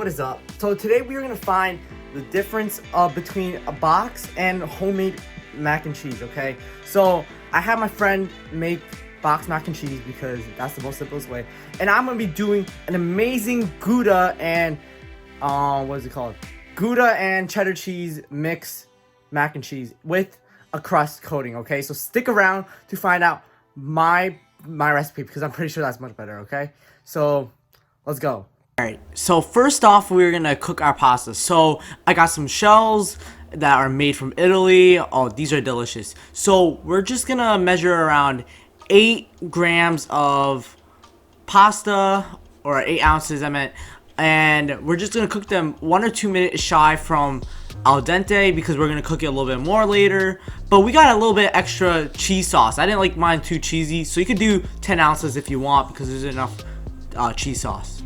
what is up? So today we are going to find the difference between a box and homemade mac and cheese, okay? So I had my friend make box mac and cheese because that's the most simplest way. And I'm going to be doing an amazing Gouda and, what is it called? Gouda and cheddar cheese mix mac and cheese with a crust coating, okay? So stick around to find out my recipe because I'm pretty sure that's much better, okay? So let's go. Alright, so first off, we're gonna cook our pasta. So I got some shells that are made from Italy. Oh, these are delicious. So we're just gonna measure around 8 grams of pasta, or 8 ounces I meant, and we're just gonna cook them 1 or 2 minutes shy from al dente because we're gonna cook it a little bit more later. But we got a little bit extra cheese sauce. I didn't like mine too cheesy, so you could do 10 ounces if you want because there's enough cheese sauce.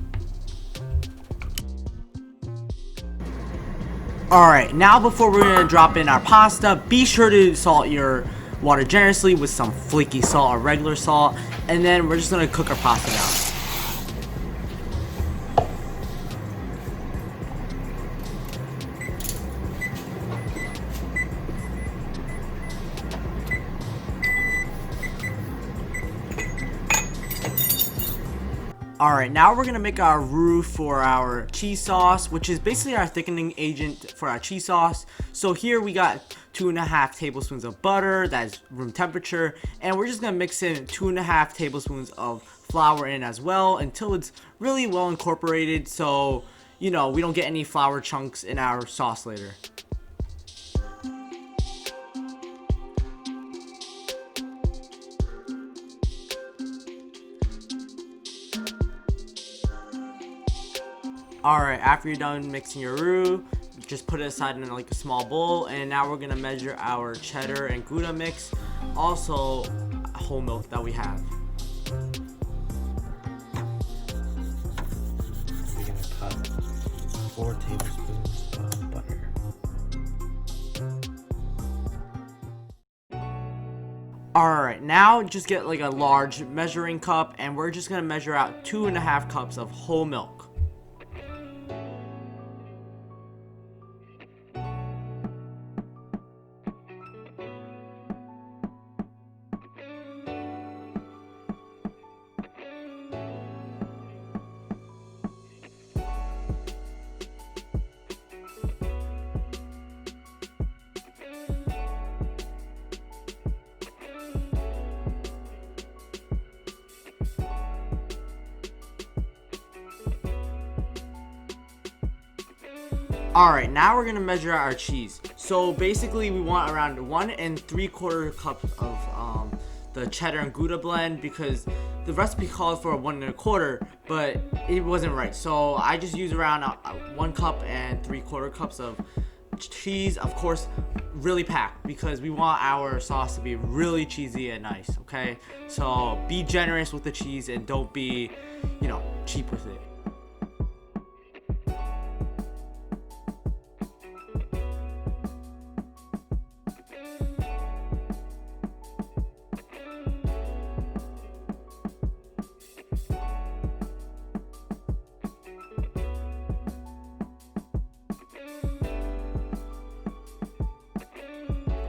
Alright, now before we're going to drop in our pasta, be sure to salt your water generously with some flaky salt or regular salt, and then we're just going to cook our pasta now. Alright, now we're going to make our roux for our cheese sauce, which is basically our thickening agent for our cheese sauce. So here we got 2.5 tablespoons of butter, that's room temperature, and we're just going to mix in 2.5 tablespoons of flour in as well until it's really well incorporated so, you know, we don't get any flour chunks in our sauce later. Alright, after you're done mixing your roux, just put it aside in like a small bowl, and now we're going to measure our cheddar and Gouda mix, also whole milk that we have. We're going to cut 4 tablespoons of butter. Alright, now just get like a large measuring cup, and we're just going to measure out 2.5 cups of whole milk. Alright, now we're going to measure our cheese. So basically we want around 1 3/4 cups of the cheddar and Gouda blend because the recipe called for 1 1/4, but it wasn't right. So I just use around 1 cup and 3/4 cups of cheese, of course really packed because we want our sauce to be really cheesy and nice, okay? So be generous with the cheese and don't be, you know, cheap with it.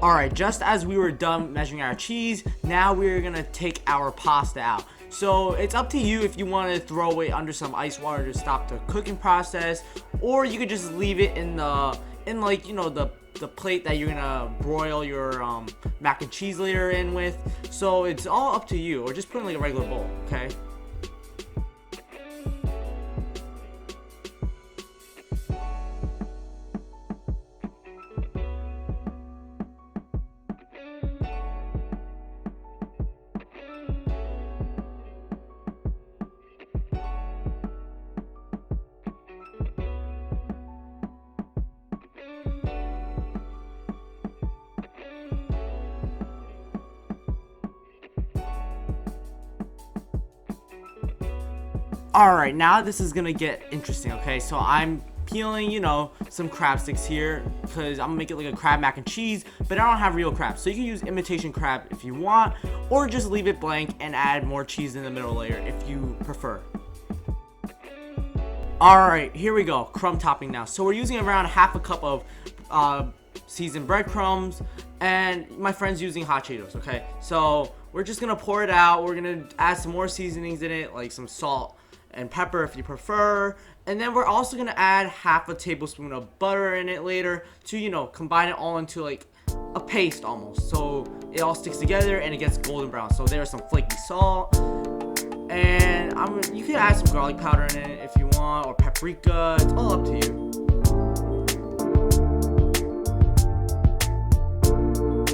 Alright, just as we were done measuring our cheese, now we're gonna take our pasta out. So it's up to you if you want to throw it under some ice water to stop the cooking process, or you could just leave it in like, you know, the plate that you're gonna broil your mac and cheese later in with. So it's all up to you, or just put it in like a regular bowl, okay? Alright, now this is gonna get interesting, okay? So I'm peeling, you know, some crab sticks here because I'm gonna make it like a crab mac and cheese, but I don't have real crab. So you can use imitation crab if you want, or just leave it blank and add more cheese in the middle layer if you prefer. Alright, here we go. Crumb topping now. So we're using around half a cup of seasoned breadcrumbs, and my friend's using hot Cheetos, okay? So we're just gonna pour it out. We're gonna add some more seasonings in it, like some salt and pepper if you prefer. And then we're also gonna add half a tablespoon of butter in it later to, you know, combine it all into like a paste almost. So it all sticks together and it gets golden brown. So there's some flaky salt. And you can add some garlic powder in it if you want, or paprika. It's all up to you.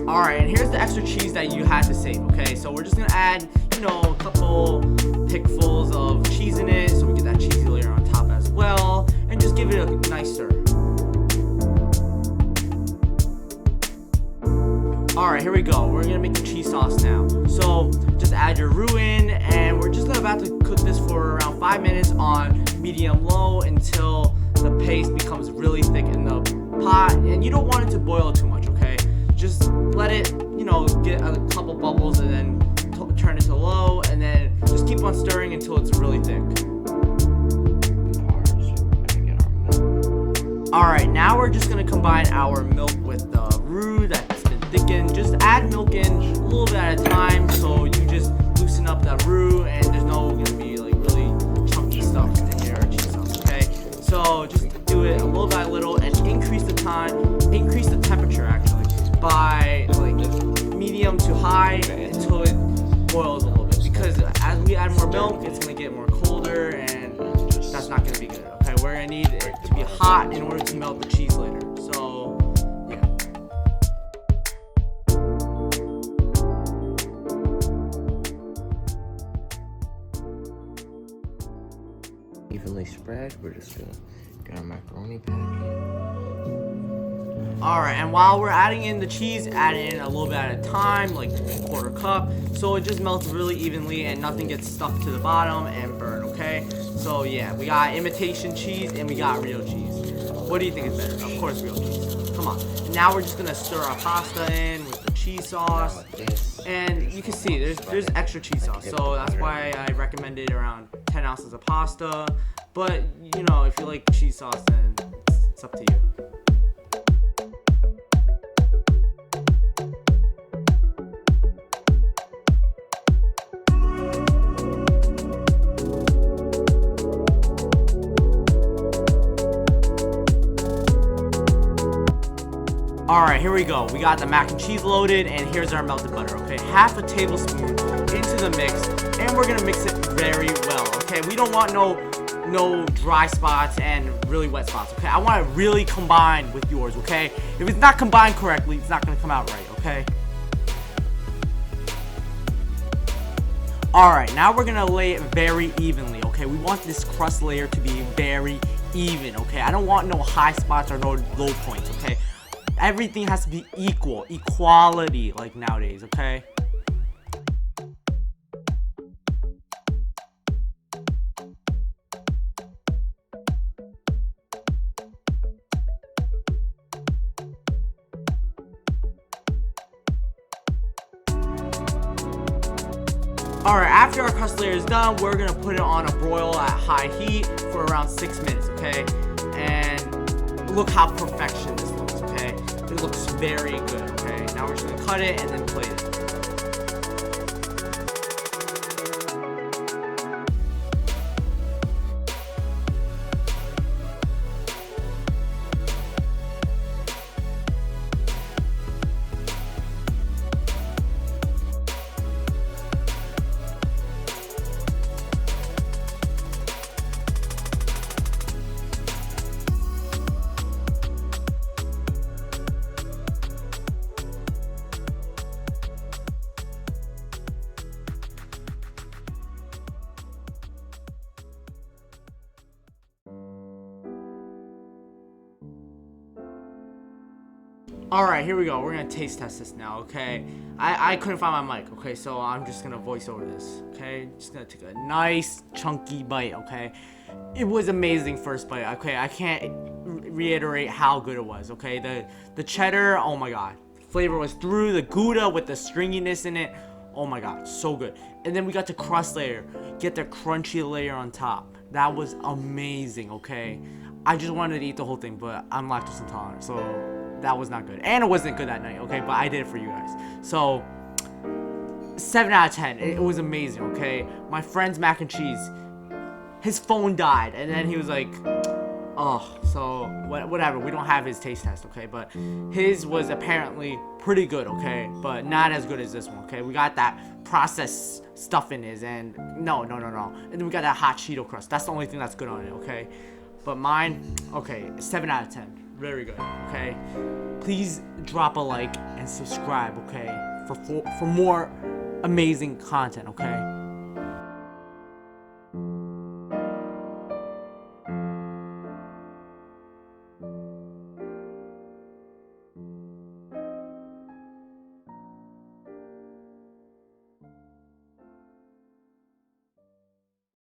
Alright, and here's the extra cheese that you had to save, okay? So we're just gonna add, you know, a couple pickfuls of cheese in it so we get that cheesy layer on top as well. And just give it a nice stir. Alright, here we go. We're gonna make the cheese sauce now. So just add your roux in, and we're just about to cook this for around 5 minutes on medium low until the paste becomes really thick in the pot. And you don't want it to boil too much, okay? Just let it, you know, get a couple bubbles and then turn it to low, and then just keep on stirring until it's really thick. Alright, now we're just gonna combine our milk with the roux that's been thickened. Just add milk in a little bit at a time, so you just loosen up that roux and there's no gonna be like really chunky stuff in your cheese sauce, okay? So just do it a little by little and increase the temperature actually by like medium to high until it boils a little bit, because as we add more milk it's gonna get more colder and that's not gonna be good, okay? We're gonna need it to be hot in order to melt the cheese later. So yeah. Evenly spread. We're just gonna get our macaroni packet. Alright, and while we're adding in the cheese, add in a little bit at a time, like a quarter cup, so it just melts really evenly and nothing gets stuck to the bottom and burn, okay? So yeah, we got imitation cheese and we got real cheese. What do you think is better? Of course real cheese. Come on. Now we're just gonna stir our pasta in with the cheese sauce. And you can see there's extra cheese sauce, so that's why I recommended around 10 ounces of pasta. But you know, if you like cheese sauce, then it's up to you. Alright, here we go. We got the mac and cheese loaded, and here's our melted butter, okay? Half a tablespoon into the mix, and we're gonna mix it very well, okay? We don't want no dry spots and really wet spots, okay? I want it really combined with yours, okay? If it's not combined correctly, it's not gonna come out right, okay? Alright, now we're gonna lay it very evenly, okay? We want this crust layer to be very even, okay? I don't want no high spots or no low points, okay? Everything has to be equal, equality, like nowadays, okay? Alright, after our crust layer is done, we're gonna put it on a broil at high heat for around 6 minutes, okay? And look how perfection this looks, okay? It looks very good, okay? Now we're just gonna cut it and then plate it. Alright, here we go. We're gonna taste test this now, okay? I couldn't find my mic, okay? So I'm just gonna voice over this, okay? Just gonna take a nice chunky bite, okay? It was amazing first bite, okay? I can't reiterate how good it was, okay? The cheddar, oh my god. Flavor was through. The Gouda with the stringiness in it, oh my god, so good. And then we got the crust layer. Get the crunchy layer on top. That was amazing, okay? I just wanted to eat the whole thing, but I'm lactose intolerant, so that was not good. And it wasn't good that night, okay? But I did it for you guys. So, 7 out of 10. It was amazing, okay? My friend's mac and cheese, his phone died, and then he was like, oh, so whatever. We don't have his taste test, okay? But his was apparently pretty good, okay? But not as good as this one, okay? We got that processed stuff in his, and no. And then we got that hot Cheeto crust. That's the only thing that's good on it, okay? But mine, okay, 7 out of 10. Very good, okay? Please drop a like and subscribe, okay? For more amazing content, okay?